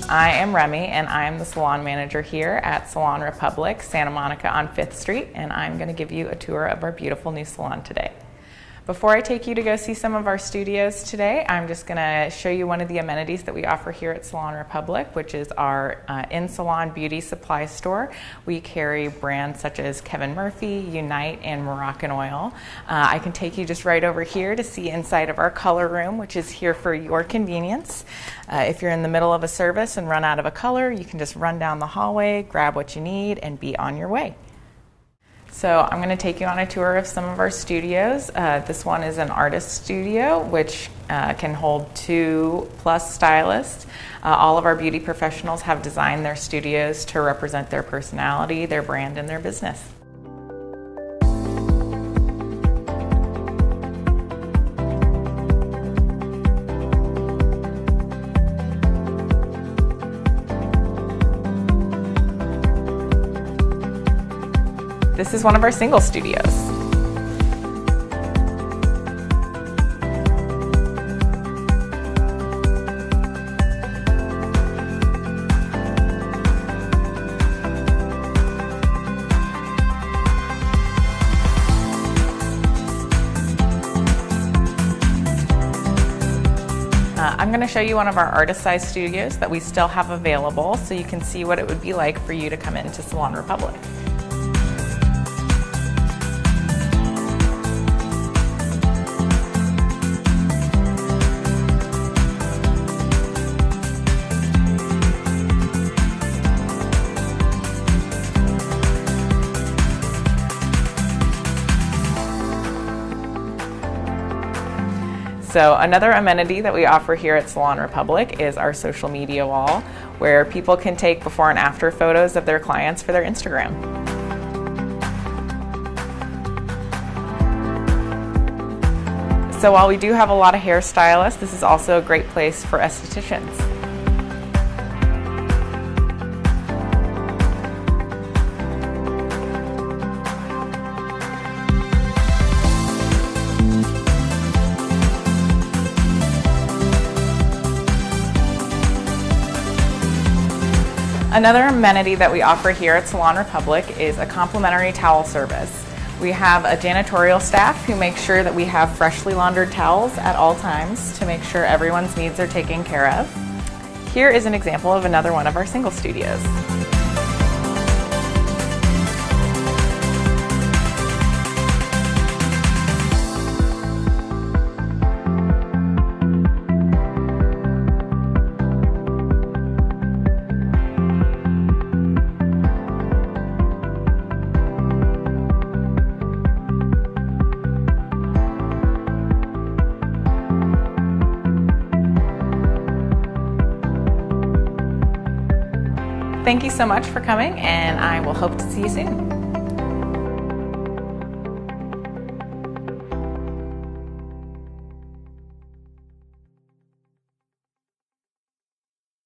I am Remy and I am the salon manager here at Salon Republic, Santa Monica on 5th Street, and I'm going to give you a tour of our beautiful new salon today. Before I take you to go see some of our studios today, I'm just going to show you one of the amenities that we offer here at Salon Republic, which is our in-salon beauty supply store. We carry brands such as Kevin Murphy, Unite, and Moroccan Oil. I can take you just right over here to see inside of our color room, which is here for your convenience. If you're in the middle of a service and run out of a color, you can just run down the hallway, grab what you need, and be on your way. So I'm going to take you on a tour of some of our studios. This one is an artist studio, which can hold 2+ stylists. All of our beauty professionals have designed their studios to represent their personality, their brand, and their business. This is one of our single studios. I'm going to show you one of our artist-sized studios that we still have available so you can see what it would be like for you to come into Salon Republic. So another amenity that we offer here at Salon Republic is our social media wall, where people can take before and after photos of their clients for their Instagram. So while we do have a lot of hairstylists, this is also a great place for estheticians. Another amenity that we offer here at Salon Republic is a complimentary towel service. We have a janitorial staff who make sure that we have freshly laundered towels at all times to make sure everyone's needs are taken care of. Here is an example of another one of our single studios. Thank you so much for coming, and I will hope to see you soon.